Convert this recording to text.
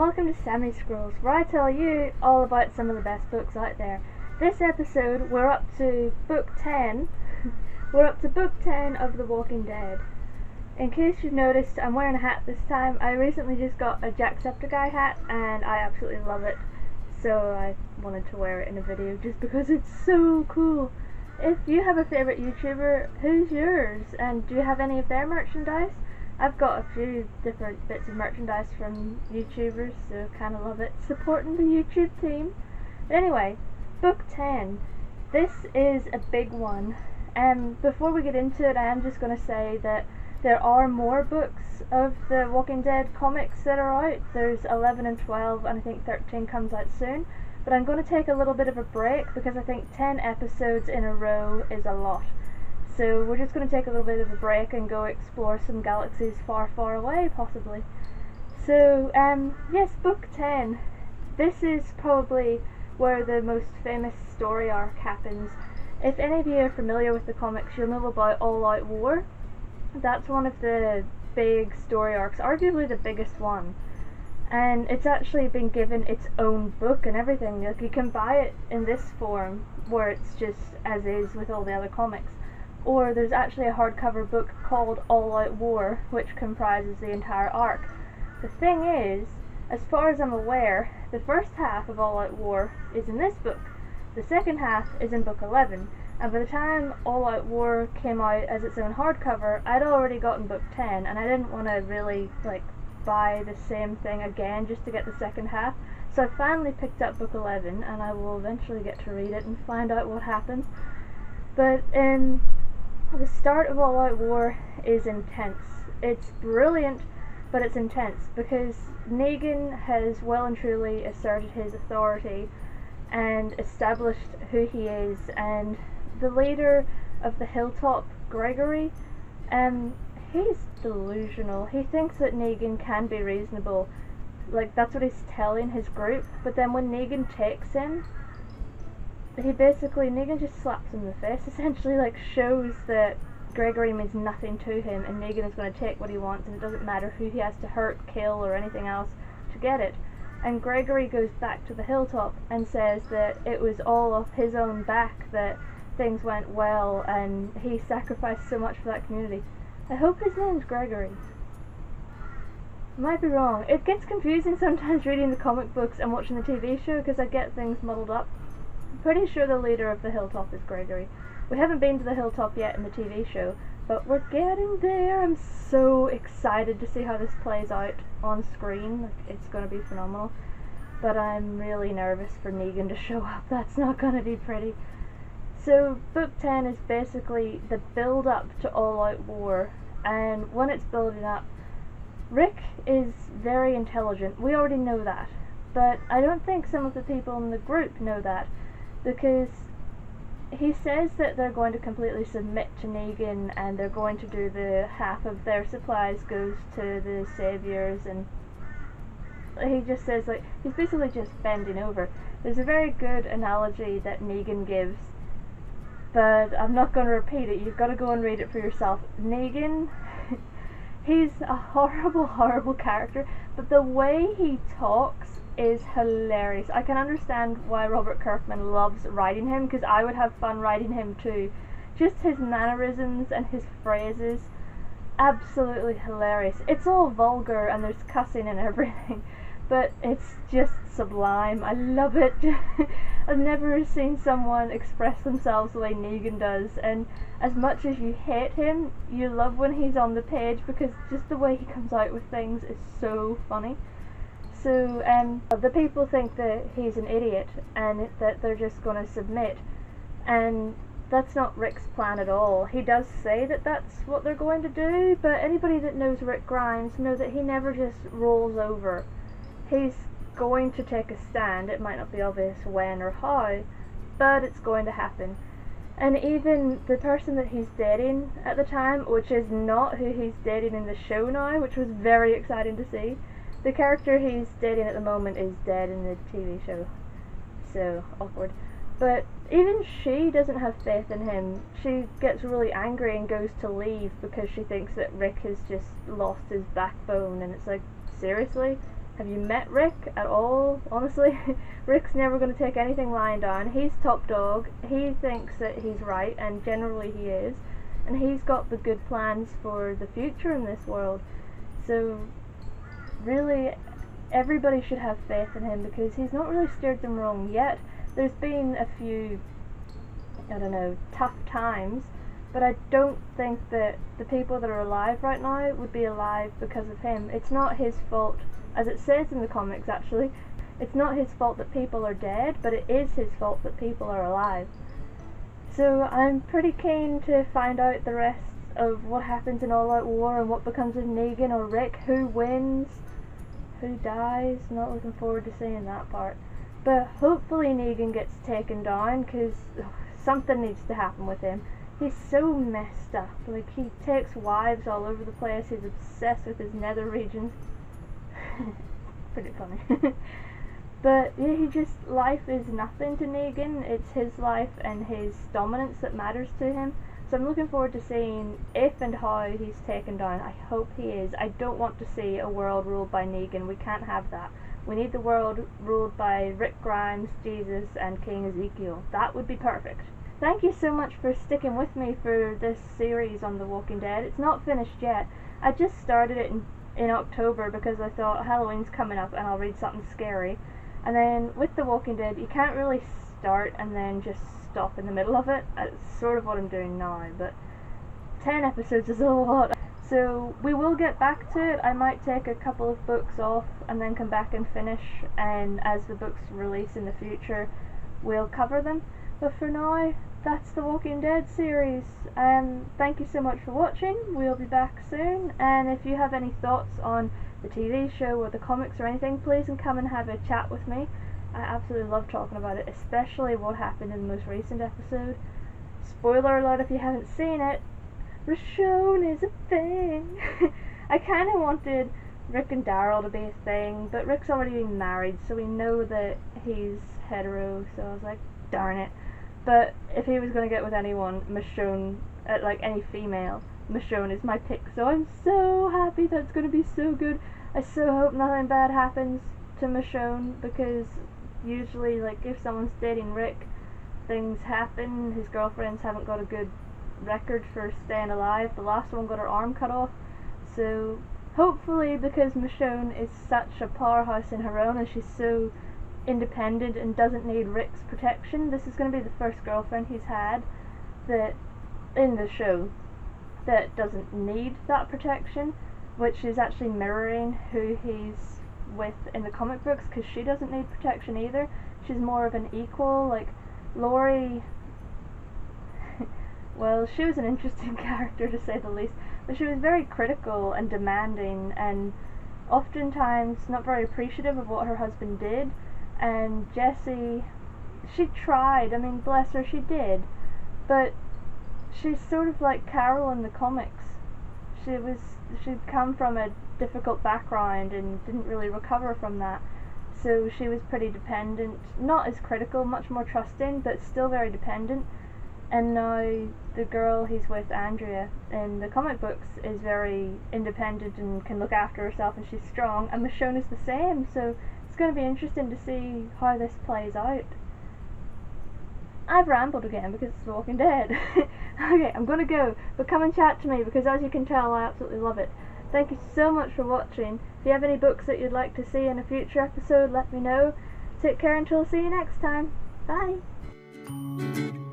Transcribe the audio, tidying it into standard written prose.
welcome to Sammy Scrolls, where I tell you all about some of the best books out there. This episode, we're up to book 10. We're up to book 10 of The Walking Dead. In case you've noticed, I'm wearing a hat this time. I recently just got a Jacksepticeye hat, and I absolutely love it. So I wanted to wear it in a video just because it's so cool. If you have a favourite YouTuber, who's yours? And do you have any of their merchandise? I've got a few different bits of merchandise from YouTubers, so kind of love it. Supporting the YouTube team. But anyway, book 10. This is a big one. Before we get into it, I am just going to say that there are more books of the Walking Dead comics that are out. There's 11 and 12, and I think 13 comes out soon. But I'm going to take a little bit of a break because I think 10 episodes in a row is a lot. So we're just going to take a little bit of a break and go explore some galaxies far, far away, possibly. So, yes, book 10. This is probably where the most famous story arc happens. If any of you are familiar with the comics, you'll know about All Out War. That's one of the big story arcs, arguably the biggest one. And it's actually been given its own book and everything. Like, you can buy it in this form, where it's just as is with all the other comics. Or there's actually a hardcover book called All Out War, which comprises the entire arc. The thing is, as far as I'm aware, the first half of All Out War is in this book. The second half is in book 11. And by the time All Out War came out as its own hardcover, I'd already gotten book 10, and I didn't want to really, buy the same thing again just to get the second half. So I finally picked up book 11, and I will eventually get to read it and find out what happens. But the start of All Out War is intense. It's brilliant, but it's intense because Negan has well and truly asserted his authority and established who he is, and the leader of the Hilltop, Gregory, he's delusional. He thinks that Negan can be reasonable. That's what he's telling his group, but then when Negan takes him, Negan just slaps him in the face, essentially, shows that Gregory means nothing to him, and Negan is going to take what he wants, and it doesn't matter who he has to hurt, kill, or anything else to get it. And Gregory goes back to the Hilltop and says that it was all off his own back that things went well, and he sacrificed so much for that community. I hope his name's Gregory. I might be wrong. It gets confusing sometimes reading the comic books and watching the TV show because I get things muddled up. I'm pretty sure the leader of the Hilltop is Gregory. We haven't been to the Hilltop yet in the TV show, but we're getting there. I'm so excited to see how this plays out on screen. It's going to be phenomenal. But I'm really nervous for Negan to show up. That's not going to be pretty. So book 10 is basically the build up to All Out War, and when it's building up, Rick is very intelligent. We already know that, but I don't think some of the people in the group know that, because he says that they're going to completely submit to Negan, and they're going to do the half of their supplies goes to the saviors, and he just says, he's basically just bending over. There's a very good analogy that Negan gives, but I'm not going to repeat it. You've got to go and read it for yourself. Negan, he's a horrible, horrible character, but the way he talks is hilarious. I can understand why Robert Kirkman loves writing him, because I would have fun writing him too. Just his mannerisms and his phrases, absolutely hilarious. It's all vulgar and there's cussing and everything, but it's just sublime. I love it. I've never seen someone express themselves the way Negan does, and as much as you hate him, you love when he's on the page because just the way he comes out with things is so funny. So the people think that he's an idiot and that they're just going to submit, and that's not Rick's plan at all. He does say that that's what they're going to do, but anybody that knows Rick Grimes knows that he never just rolls over. He's going to take a stand. It might not be obvious when or how, but it's going to happen. And even the person that he's dating at the time, which is not who he's dating in the show now, which was very exciting to see, the character he's dating at the moment is dead in the TV show. So, awkward. But even she doesn't have faith in him. She gets really angry and goes to leave because she thinks that Rick has just lost his backbone, and it's like, seriously? Have you met Rick at all? Honestly, Rick's never going to take anything lying down. He's top dog. He thinks that he's right, and generally he is. And he's got the good plans for the future in this world. So, really, everybody should have faith in him because he's not really steered them wrong yet. There's been a few, I don't know, tough times, but I don't think that the people that are alive right now would be alive because of him. It's not his fault, as it says in the comics actually, it's not his fault that people are dead, but it is his fault that people are alive. So I'm pretty keen to find out the rest of what happens in All Out War and what becomes of Negan or Rick, who wins, who dies. Not looking forward to seeing that part. But hopefully Negan gets taken down, because something needs to happen with him. He's so messed up. Like, he takes wives all over the place. He's obsessed with his nether regions. Pretty funny. But yeah, life is nothing to Negan. It's his life and his dominance that matters to him. So I'm looking forward to seeing if and how he's taken down. I hope he is. I don't want to see a world ruled by Negan. We can't have that. We need the world ruled by Rick Grimes, Jesus, and King Ezekiel. That would be perfect. Thank you so much for sticking with me for this series on The Walking Dead. It's not finished yet. I just started it in October because I thought Halloween's coming up and I'll read something scary. And then with The Walking Dead, you can't really start and then just stop in the middle of it. That's sort of what I'm doing now, but 10 episodes is a lot. So we will get back to it. I might take a couple of books off and then come back and finish, and as the books release in the future, we'll cover them. But for now, that's the Walking Dead series. Thank you so much for watching. We'll be back soon, and if you have any thoughts on the TV show or the comics or anything, please come and have a chat with me. I absolutely love talking about it, especially what happened in the most recent episode. Spoiler alert if you haven't seen it, Michonne is a thing. I kind of wanted Rick and Daryl to be a thing, but Rick's already been married, so we know that he's hetero, so I was like, darn it. But if he was going to get with anyone, Michonne, like any female, Michonne is my pick, so I'm so happy. That's going to be so good. I so hope nothing bad happens to Michonne, because usually, like, if someone's dating Rick, things happen. His girlfriends haven't got a good record for staying alive. The last one got her arm cut off, so hopefully, because Michonne is such a powerhouse in her own and she's so independent and doesn't need Rick's protection, this is going to be the first girlfriend he's had that in the show that doesn't need that protection, which is actually mirroring who he's with in the comic books, because she doesn't need protection either. She's more of an equal. Like Laurie, well, she was an interesting character to say the least, but she was very critical and demanding and oftentimes not very appreciative of what her husband did. And Jessie, she tried, I mean, bless her, she did, but she's sort of like Carol in the comics. She'd come from a difficult background and didn't really recover from that, so she was pretty dependent, not as critical, much more trusting, but still very dependent. And now the girl he's with, Andrea, in the comic books is very independent and can look after herself, and she's strong, and Michonne is the same, so it's going to be interesting to see how this plays out. I've rambled again because it's The Walking Dead. Okay, I'm going to go, but come and chat to me, because as you can tell, I absolutely love it. Thank you so much for watching. If you have any books that you'd like to see in a future episode, let me know. Take care until I see you next time. Bye!